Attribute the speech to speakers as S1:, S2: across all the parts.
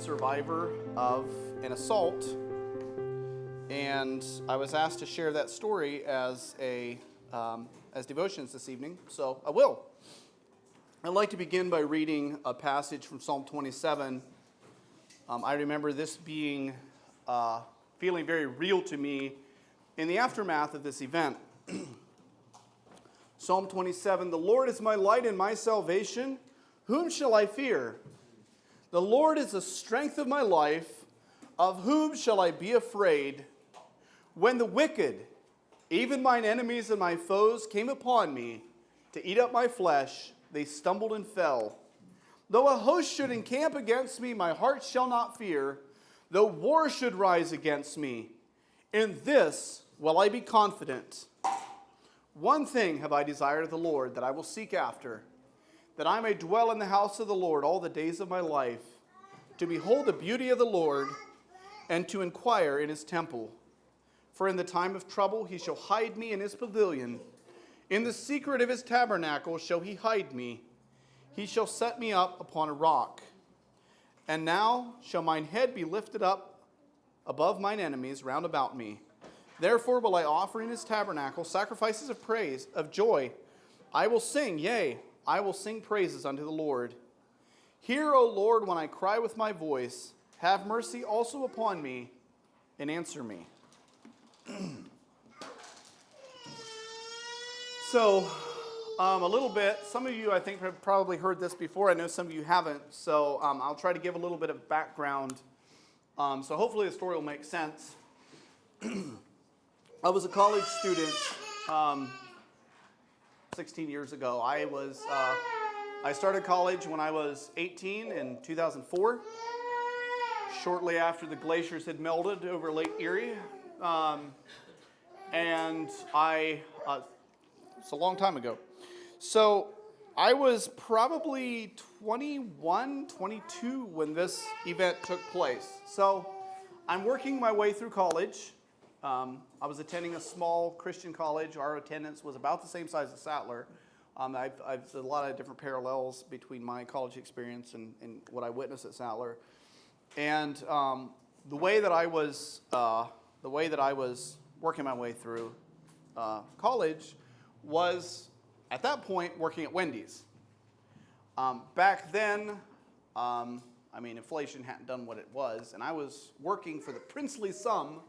S1: survivor of an assault, and I was asked to share that story as devotions this evening, so I will. I'd like to begin by reading a passage from Psalm 27. I remember this being feeling very real to me in the aftermath of this event. Psalm 27, "The Lord is my light and my salvation. Whom shall I fear? The Lord is the strength of my life. Of whom shall I be afraid? When the wicked, even mine enemies and my foes, came upon me to eat up my flesh, they stumbled and fell. Though a host should encamp against me, my heart shall not fear. Though war should rise against me, in this will I be confident. One thing have I desired of the Lord, that I will seek after, that I may dwell in the house of the Lord all the days of my life, to behold the beauty of the Lord, and to inquire in his temple. For in the time of trouble he shall hide me in his pavilion. In the secret of his tabernacle shall he hide me. He shall set me up upon a rock. And now shall mine head be lifted up above mine enemies round about me. Therefore will I offer in his tabernacle sacrifices of praise, of joy. I will sing, yea, I will sing praises unto the Lord. Hear, O Lord, when I cry with my voice. Have mercy also upon me, and answer me." So, a little bit, some of you I think have probably heard this before. I know some of you haven't, so I'll try to give a little bit of background. So hopefully the story will make sense. I was a college student 16 years ago. I started college when I was 18 in 2004, shortly after the glaciers had melted over Lake Erie. It's a long time ago. So I was probably 21, 22 when this event took place. So I'm working my way through college. I was attending a small Christian college. Our attendance was about the same size as Sattler. I've a lot of different parallels between my college experience and what I witnessed at Sattler. And the way that I was working my way through college was, at that point, working at Wendy's. Back then, inflation hadn't done what it was, and I was working for the princely sum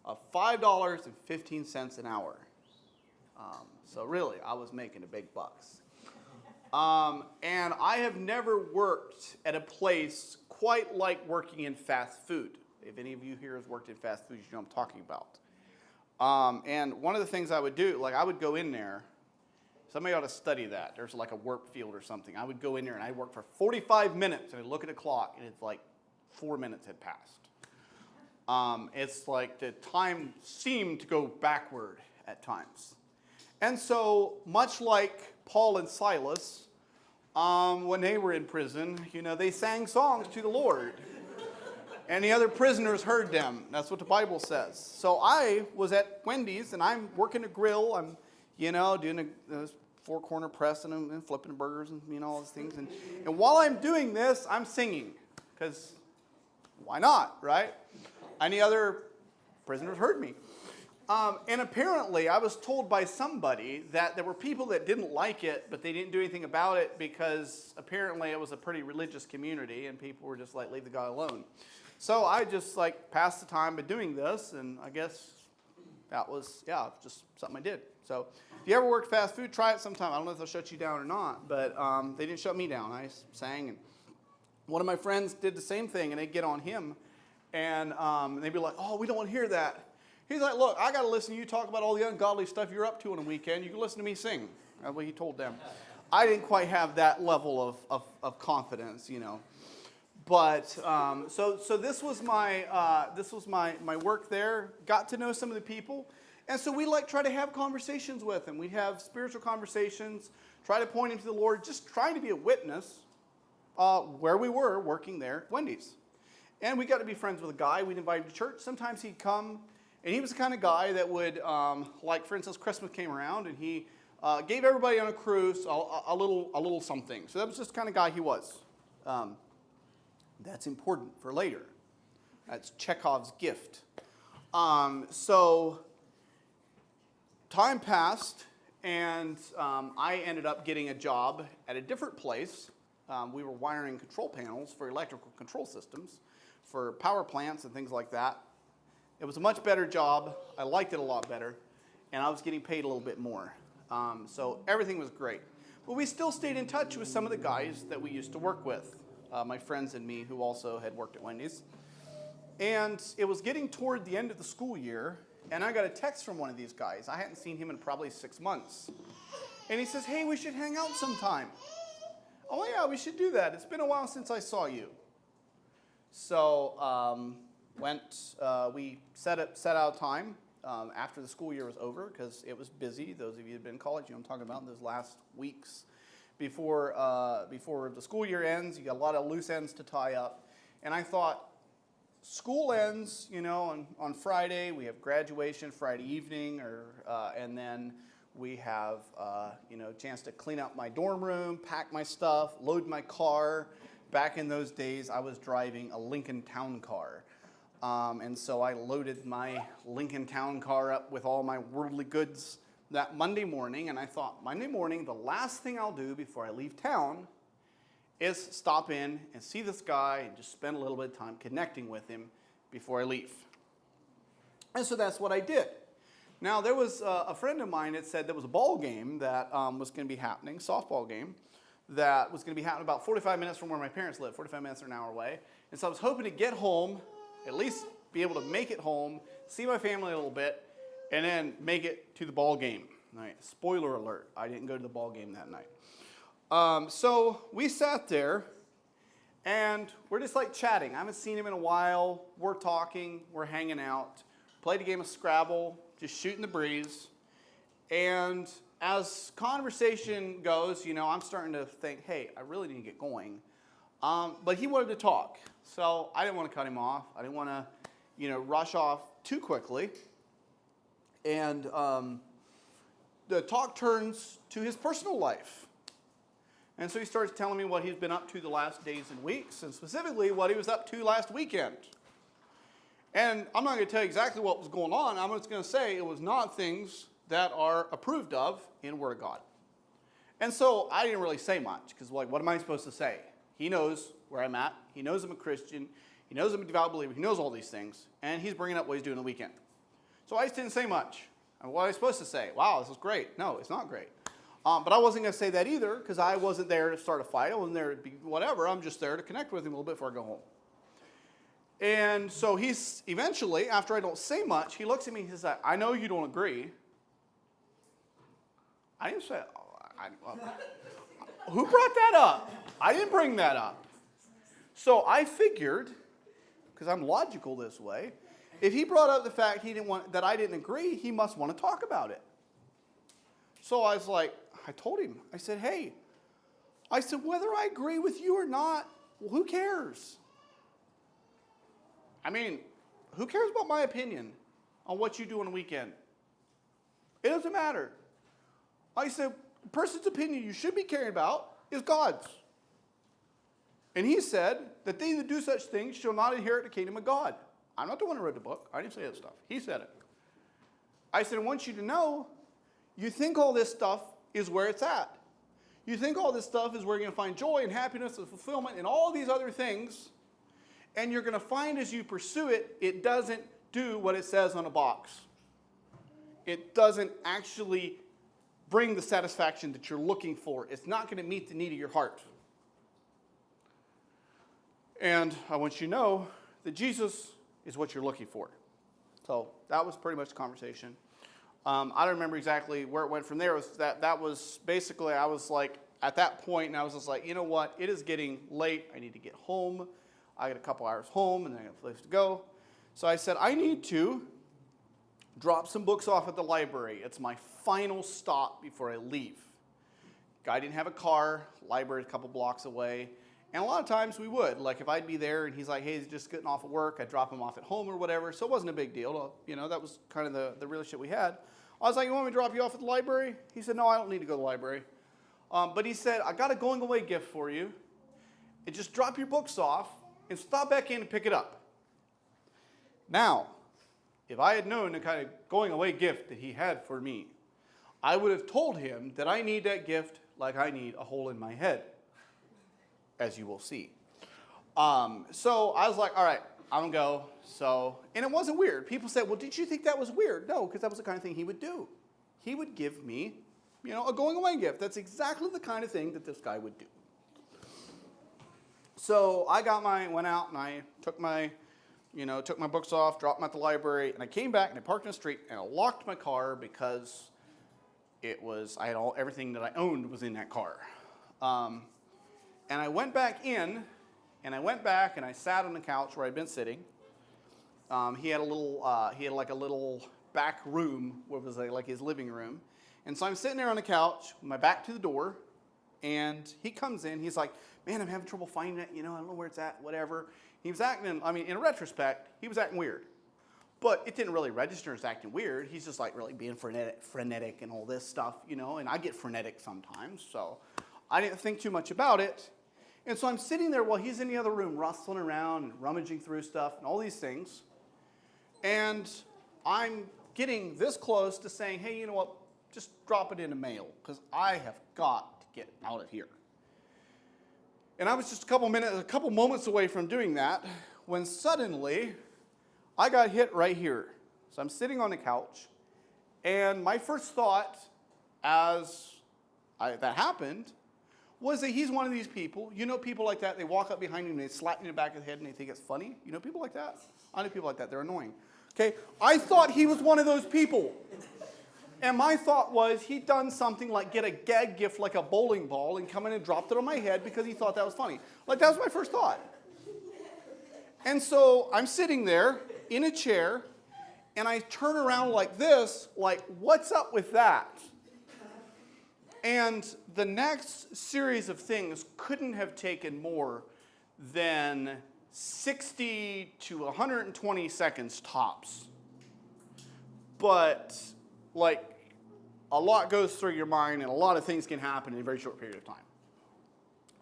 S1: of $5.15 an hour. So really, I was making the big bucks. And I have never worked at a place quite like working in fast food. If any of you here has worked in fast food, you know what I'm talking about. And one of the things I would do, I would go in there. Somebody ought to study that. There's like a work field or something. I would go in there and I'd work for 45 minutes and I'd look at the clock and it's like 4 minutes had passed. It's like the time seemed to go backward at times. And so, much like Paul and Silas, when they were in prison, they sang songs to the Lord. And the other prisoners heard them. That's what the Bible says. So I was at Wendy's and I'm working a grill. I'm, doing a four-corner press and flipping burgers and all those things. And while I'm doing this, I'm singing. Because why not, right? And the other prisoners heard me. And apparently, I was told by somebody that there were people that didn't like it, but they didn't do anything about it because apparently it was a pretty religious community and people were just like, leave the guy alone. So I just passed the time by doing this, and I guess that was, just something I did. So if you ever work fast food, try it sometime. I don't know if they'll shut you down or not, but they didn't shut me down. I sang, and one of my friends did the same thing, and they'd get on him, and they'd be like, oh, we don't want to hear that. He's like, look, I got to listen to you talk about all the ungodly stuff you're up to on a weekend. You can listen to me sing. That's what he told them. I didn't quite have that level of confidence, But so this was my work there. Got to know some of the people, and so we try to have conversations with them. We'd have spiritual conversations, try to point them to the Lord, just trying to be a witness where we were working there at Wendy's. And we got to be friends with a guy. We'd invite him to church. Sometimes he'd come. And he was the kind of guy that would, for instance, Christmas came around, and he gave everybody on a cruise a little something. So that was just the kind of guy he was. That's important for later. That's Chekhov's gift. So time passed, and I ended up getting a job at a different place. We were wiring control panels for electrical control systems for power plants and things like that. It was a much better job. I liked it a lot better, and I was getting paid a little bit more. So everything was great. But we still stayed in touch with some of the guys that we used to work with, my friends and me who also had worked at Wendy's. And it was getting toward the end of the school year, and I got a text from one of these guys. I hadn't seen him in probably 6 months. And he says, hey, we should hang out sometime. Oh, yeah, we should do that. It's been a while since I saw you. So we set out time after the school year was over because it was busy. Those of you who have been in college, you know what I'm talking about, those last weeks before the school year ends. You got a lot of loose ends to tie up. And I thought, school ends, you know, on Friday. We have graduation Friday evening, and then we have, a chance to clean up my dorm room, pack my stuff, load my car. Back in those days, I was driving a Lincoln Town Car. And so I loaded my Lincoln Town Car up with all my worldly goods that Monday morning. And I thought, Monday morning, the last thing I'll do before I leave town is stop in and see this guy and just spend a little bit of time connecting with him before I leave. And so that's what I did. Now, there was a friend of mine that said there was a ball game that was going to be happening, softball game, that was going to be happening about 45 minutes from where my parents live, 45 minutes or an hour away. And so I was hoping to get home, at least be able to make it home, see my family a little bit, and then make it to the ball game. All right, spoiler alert, I didn't go to the ball game that night. So we sat there, and we're just like chatting. I haven't seen him in a while. We're talking. We're hanging out. Played a game of Scrabble, just shooting the breeze. And as conversation goes, I'm starting to think, hey, I really need to get going. But he wanted to talk. So I didn't want to cut him off. I didn't want to, rush off too quickly. And the talk turns to his personal life. And so he starts telling me what he's been up to the last days and weeks, and specifically what he was up to last weekend. And I'm not going to tell you exactly what was going on. I'm just going to say it was not things that are approved of in the Word of God. And so I didn't really say much, because what am I supposed to say? He knows where I'm at. He knows I'm a Christian. He knows I'm a devout believer. He knows all these things. And he's bringing up what he's doing the weekend. So I just didn't say much. And what was I supposed to say? Wow, this is great. No, it's not great. But I wasn't going to say that either, because I wasn't there to start a fight. I wasn't there to be whatever. I'm just there to connect with him a little bit before I go home. And so he's eventually, after I don't say much, he looks at me and he says, I know you don't agree. I didn't say, who brought that up? I didn't bring that up. So I figured, because I'm logical this way, if he brought up the fact that I didn't agree, he must want to talk about it. So I was like, I told him, I said, hey, whether I agree with you or not, well, who cares? I mean, who cares about my opinion on what you do on the weekend? It doesn't matter. I said, the person's opinion you should be caring about is God's. And he said that they that do such things shall not inherit the kingdom of God. I'm not the one who wrote the book. I didn't say that stuff. He said it. I said, I want you to know, you think all this stuff is where it's at. You think all this stuff is where you're going to find joy and happiness and fulfillment and all these other things. And you're going to find as you pursue it, it doesn't do what it says on a box. It doesn't actually bring the satisfaction that you're looking for. It's not going to meet the need of your heart. And I want you to know that Jesus is what you're looking for. So that was pretty much the conversation. I don't remember exactly where it went from there. That was basically, I was like, at that point, and I was just like, you know what? It is getting late. I need to get home. I got a couple hours home, and then I got a place to go. So I said, I need to drop some books off at the library. It's my final stop before I leave. Guy didn't have a car. Library's a couple blocks away. And a lot of times we would. Like if I'd be there and he's like, hey, he's just getting off of work, I'd drop him off at home or whatever. So it wasn't a big deal. That was kind of the relationship we had. I was like, you want me to drop you off at the library? He said, no, I don't need to go to the library. But he said, I got a going away gift for you. And just drop your books off and stop back in and pick it up. Now, if I had known the kind of going away gift that he had for me, I would have told him that I need that gift like I need a hole in my head, as you will see. So I was like, all right, I'm going to go. So, and it wasn't weird. People said, well, did you think that was weird? No, because that was the kind of thing he would do. He would give me, a going away gift. That's exactly the kind of thing that this guy would do. So I went out and I took my books off, dropped them at the library, and I came back and I parked in the street and I locked my car because everything that I owned was in that car. And I went back in, and I sat on the couch where I'd been sitting. He had a little back room where it was like his living room. And so I'm sitting there on the couch, with my back to the door, and he comes in. He's like, man, I'm having trouble finding it. I don't know where it's at, whatever. He was acting, in retrospect, he was acting weird. But it didn't really register as acting weird. He's just like really being frenetic and all this stuff, and I get frenetic sometimes. So I didn't think too much about it. And so I'm sitting there while he's in the other room rustling around and rummaging through stuff and all these things. And I'm getting this close to saying, hey, you know what, just drop it in the mail because I have got to get out of here. And I was just a couple moments away from doing that when suddenly I got hit right here. So I'm sitting on the couch, and my first thought as that happened was that he's one of these people. People like that, they walk up behind you and they slap you in the back of the head and they think it's funny. People like that? I know people like that. They're annoying. Okay, I thought he was one of those people. And my thought was he'd done something like get a gag gift like a bowling ball and come in and dropped it on my head because he thought that was funny. Like, that was my first thought. And so I'm sitting there in a chair, and I turn around like this, like, what's up with that? And the next series of things couldn't have taken more than 60 to 120 seconds tops. But, like, a lot goes through your mind, and a lot of things can happen in a very short period of time.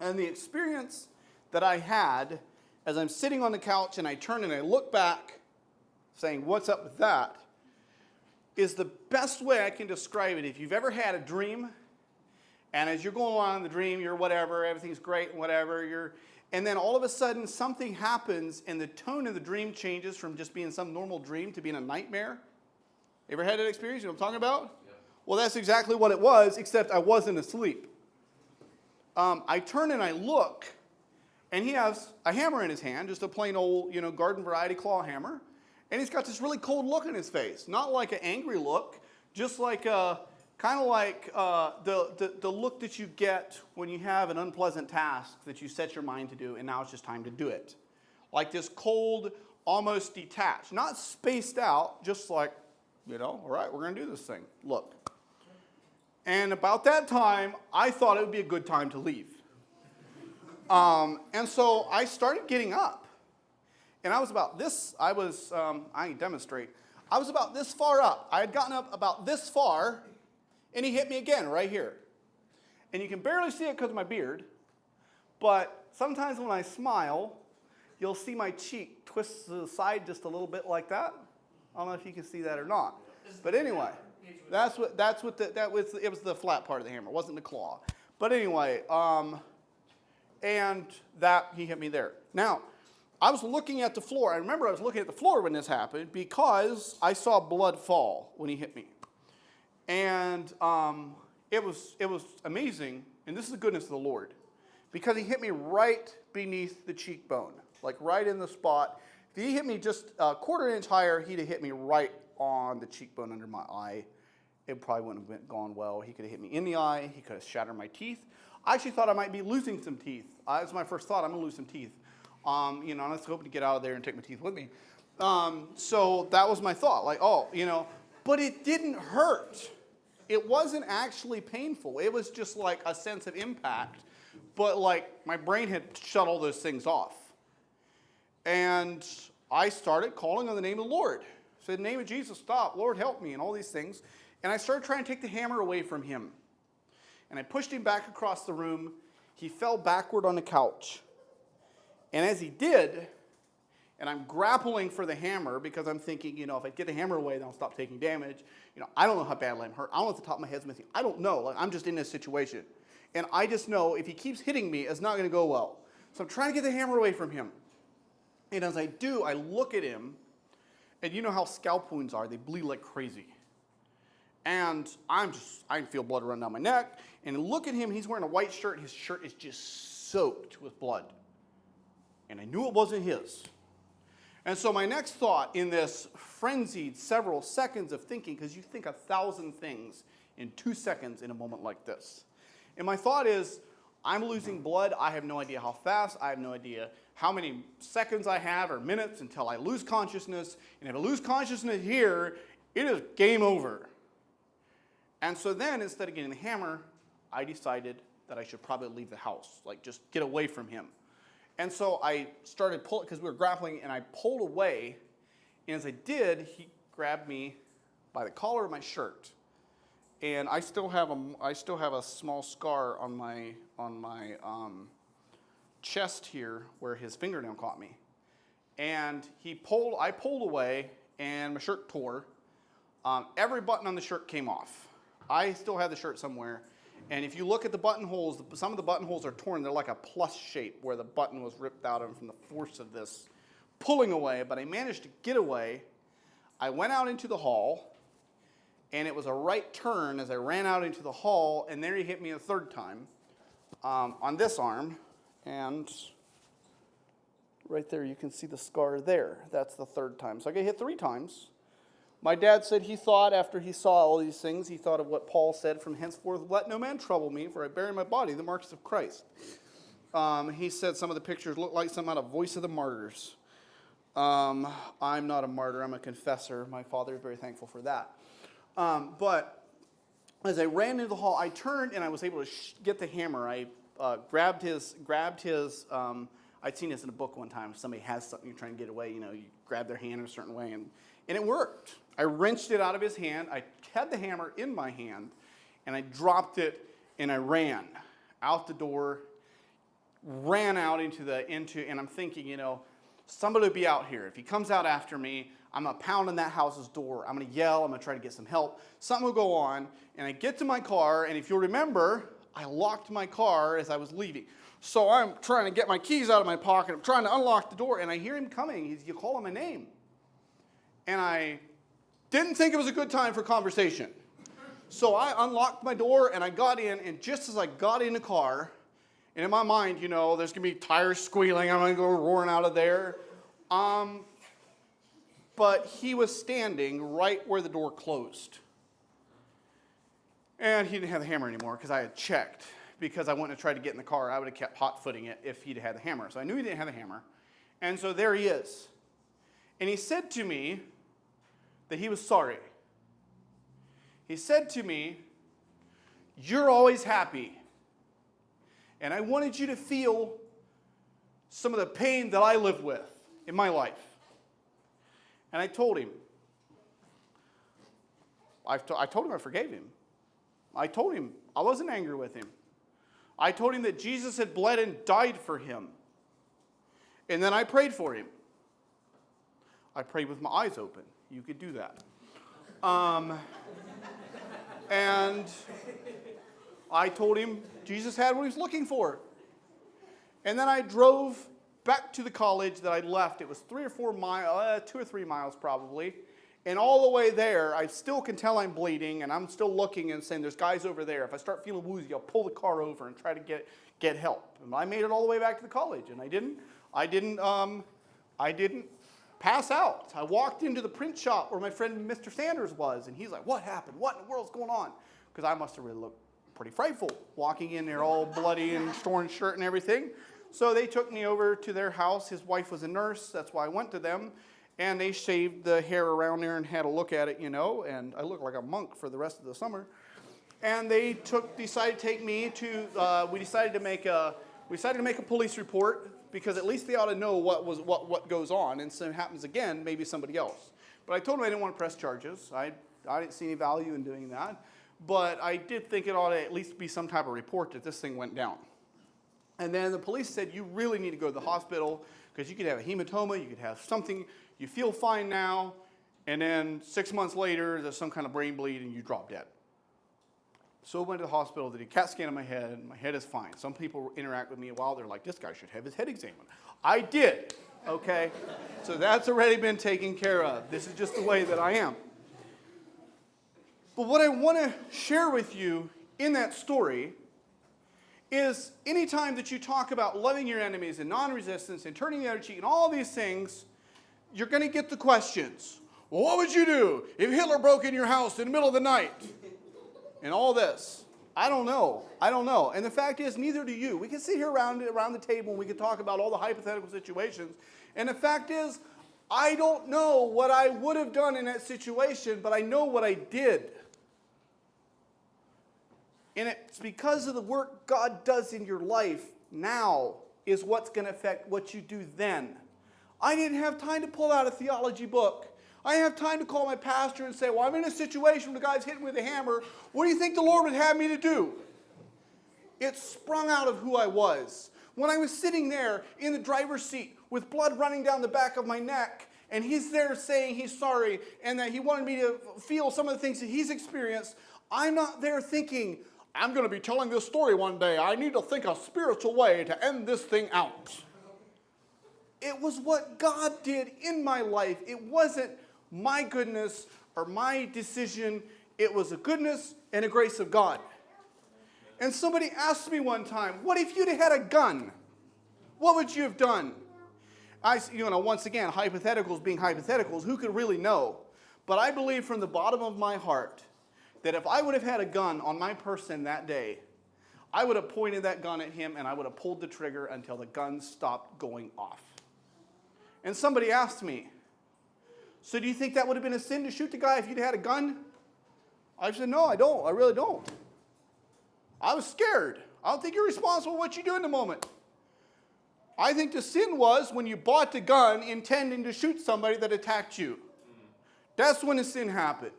S1: And the experience that I had as I'm sitting on the couch and I turn and I look back, saying, what's up with that, is the best way I can describe it. If you've ever had a dream, and as you're going along in the dream, you're whatever, everything's great, whatever, and then all of a sudden something happens and the tone of the dream changes from just being some normal dream to being a nightmare. Ever had that experience? You know what I'm talking about? Yeah. Well, that's exactly what it was, except I wasn't asleep. I turn and I look, and he has a hammer in his hand, just a plain old, garden variety claw hammer. And he's got this really cold look in his face. Not like an angry look, just like kind of like the look that you get when you have an unpleasant task that you set your mind to do, and now it's just time to do it. Like this cold, almost detached. Not spaced out, just like, all right, we're going to do this thing. Look. And about that time, I thought it would be a good time to leave. And so I started getting up. And I was about this, I can demonstrate. I was about this far up. I had gotten up about this far, and he hit me again right here. And you can barely see it because of my beard, but sometimes when I smile, you'll see my cheek twist to the side just a little bit like that. I don't know if you can see that or not. But anyway, it was the flat part of the hammer. It wasn't the claw. But anyway, and that, he hit me there. Now, I was looking at the floor. I remember I was looking at the floor when this happened because I saw blood fall when he hit me. And it was amazing, and this is the goodness of the Lord, because he hit me right beneath the cheekbone, like right in the spot. If he hit me just a quarter inch higher, he'd have hit me right on the cheekbone under my eye. It probably wouldn't have gone well. He could have hit me in the eye. He could have shattered my teeth. I actually thought I might be losing some teeth. That was my first thought. I'm going to lose some teeth. I was hoping to get out of there and take my teeth with me. So that was my thought. Like, but it didn't hurt. It wasn't actually painful. It was just like a sense of impact. But like my brain had shut all those things off. And I started calling on the name of the Lord. Said, in the name of Jesus, stop. Lord, help me, and all these things. And I started trying to take the hammer away from him. And I pushed him back across the room. He fell backward on the couch. And as he did, and I'm grappling for the hammer because I'm thinking, if I get the hammer away, then I'll stop taking damage. I don't know how badly I'm hurt. I don't know if the top of my head's missing. I don't know. Like, I'm just in this situation. And I just know if he keeps hitting me, it's not going to go well. So I'm trying to get the hammer away from him. And as I do, I look at him, and you know how scalp wounds are. They bleed like crazy. And I feel blood run down my neck. And look at him. He's wearing a white shirt. His shirt is just soaked with blood. And I knew it wasn't his. And so my next thought in this frenzied several seconds of thinking, because you think 1,000 things in 2 seconds in a moment like this. And my thought is, I'm losing blood. I have no idea how fast. I have no idea how many seconds I have or minutes until I lose consciousness. And if I lose consciousness here, it is game over. And so then, instead of getting the hammer, I decided that I should probably leave the house, like just get away from him. And so I started pulling, because we were grappling, and I pulled away. And as I did, he grabbed me by the collar of my shirt. And I still have a small scar on my chest here where his fingernail caught me. And I pulled away, and my shirt tore. Every button on the shirt came off. I still have the shirt somewhere. And if you look at the buttonholes, some of the buttonholes are torn. They're like a plus shape where the button was ripped out of from the force of this pulling away. But I managed to get away. I went out into the hall, and it was a right turn as I ran out into the hall, and there he hit me a third time on this arm. And right there, you can see the scar there. That's the third time. So I got hit 3 times. My dad said he thought, after he saw all these things, he thought of what Paul said, from henceforth, let no man trouble me, for I bear in my body the marks of Christ. He said some of the pictures look like some out of Voice of the Martyrs. I'm not a martyr, I'm a confessor. My father is very thankful for that. But as I ran into the hall, I turned and I was able to get the hammer. I grabbed his, I'd seen this in a book one time. If somebody has something you're trying to get away, you grab their hand in a certain way, and it worked. I wrenched it out of his hand. I had the hammer in my hand, and I dropped it, and I ran out the door, ran out and I'm thinking, somebody will be out here. If he comes out after me, I'm going to pound on that house's door. I'm going to yell. I'm going to try to get some help. Something will go on, and I get to my car, and if you'll remember, I locked my car as I was leaving. So I'm trying to get my keys out of my pocket. I'm trying to unlock the door, and I hear him coming. You call him a name. And I didn't think it was a good time for conversation. So I unlocked my door, and I got in, and just as I got in the car, and in my mind, there's going to be tires squealing. I'm going to go roaring out of there. But he was standing right where the door closed. And he didn't have the hammer anymore because I had checked. Because I wouldn't have tried to get in the car. I would have kept hot-footing it if he'd had the hammer. So I knew he didn't have the hammer. And so there he is. And he said to me that he was sorry. He said to me, you're always happy. And I wanted you to feel some of the pain that I lived with in my life. And I told him. I told him I forgave him. I told him I wasn't angry with him. I told him that Jesus had bled and died for him. And then I prayed for him. I prayed with my eyes open. You could do that. And I told him Jesus had what he was looking for. And then I drove back to the college that I'd left. It was 3 or 4 miles, 2 or 3 miles probably. And all the way there, I still can tell I'm bleeding, and I'm still looking and saying, there's guys over there. If I start feeling woozy, I'll pull the car over and try to get help. And I made it all the way back to the college, and I didn't pass out. I walked into the print shop where my friend Mr. Sanders was, and he's like, what happened? What in the world's going on? Because I must have really looked pretty frightful, walking in there all bloody and torn shirt and everything. So they took me over to their house. His wife was a nurse. That's why I went to them. And they shaved the hair around there and had a look at it, and I looked like a monk for the rest of the summer. And they decided to take me to, we decided to make a police report, because at least they ought to know what goes on. And so if it happens again, maybe somebody else. But I told them I didn't want to press charges. I didn't see any value in doing that. But I did think it ought to at least be some type of report that this thing went down. And then the police said, you really need to go to the hospital because you could have a hematoma, you could have something, you feel fine now, and then 6 months later, there's some kind of brain bleed and you drop dead. So I went to the hospital, did a CAT scan on my head is fine. Some people interact with me a while, they're like, this guy should have his head examined. I did, okay? So that's already been taken care of. This is just the way that I am. But what I want to share with you in that story is anytime that you talk about loving your enemies and non-resistance and turning the other cheek and all these things, you're going to get the questions. Well, what would you do if Hitler broke in your house in the middle of the night? And all this. I don't know. And the fact is, neither do you. We can sit here around the table and we can talk about all the hypothetical situations. And the fact is, I don't know what I would have done in that situation, but I know what I did. And it's because of the work God does in your life now is what's going to affect what you do then. I didn't have time to pull out a theology book. I didn't have time to call my pastor and say, well, I'm in a situation where the guy's hitting me with a hammer. What do you think the Lord would have me to do? It sprung out of who I was. When I was sitting there in the driver's seat with blood running down the back of my neck, and he's there saying he's sorry and that he wanted me to feel some of the things that he's experienced, I'm not there thinking, I'm going to be telling this story one day. I need to think a spiritual way to end this thing out. It was what God did in my life. It wasn't my goodness or my decision. It was the goodness and the grace of God. And somebody asked me one time, what if you'd had a gun? What would you have done? Once again, hypotheticals being hypotheticals, who could really know? But I believe from the bottom of my heart that if I would have had a gun on my person that day, I would have pointed that gun at him and I would have pulled the trigger until the gun stopped going off. And somebody asked me, so do you think that would have been a sin to shoot the guy if you'd had a gun? I said, no, I don't. I really don't. I was scared. I don't think you're responsible for what you do in the moment. I think the sin was when you bought the gun intending to shoot somebody that attacked you. That's when the sin happened.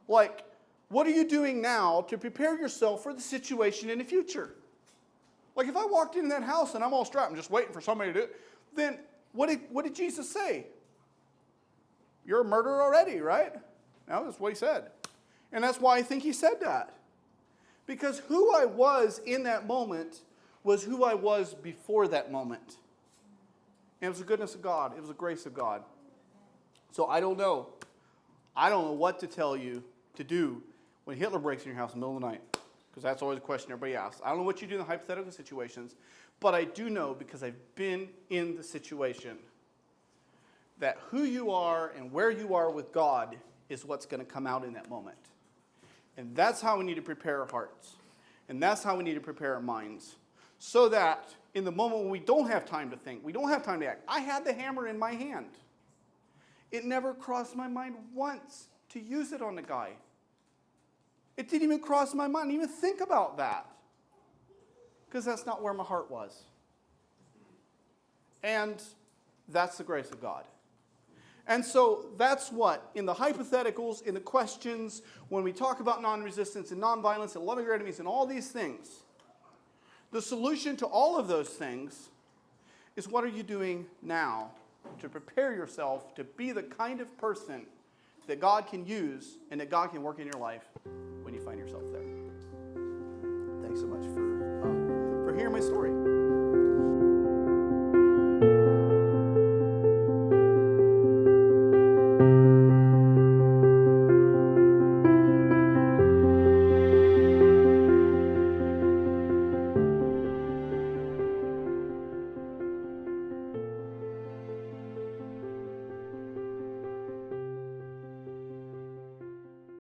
S1: Like, what are you doing now to prepare yourself for the situation in the future? Like, if I walked into that house and I'm all strapped and just waiting for somebody to do it, then what did Jesus say? You're a murderer already, right? No, that's what he said. And that's why I think he said that. Because who I was in that moment was who I was before that moment. And it was the goodness of God. It was the grace of God. So I don't know. I don't know what to tell you to do when Hitler breaks in your house in the middle of the night. Because that's always a question everybody asks. I don't know what you do in the hypothetical situations. But I do know, because I've been in the situation, that who you are and where you are with God is what's going to come out in that moment. And that's how we need to prepare our hearts. And that's how we need to prepare our minds. So that in the moment when we don't have time to think, we don't have time to act. I had the hammer in my hand. It never crossed my mind once to use it on the guy. It didn't even cross my mind to even think about that. Because that's not where my heart was. And that's the grace of God. And so that's what, in the hypotheticals, in the questions, when we talk about non-resistance and non-violence and loving your enemies and all these things, the solution to all of those things is what are you doing now to prepare yourself to be the kind of person that God can use and that God can work in your life when you find yourself there. Thanks so much for hearing my story.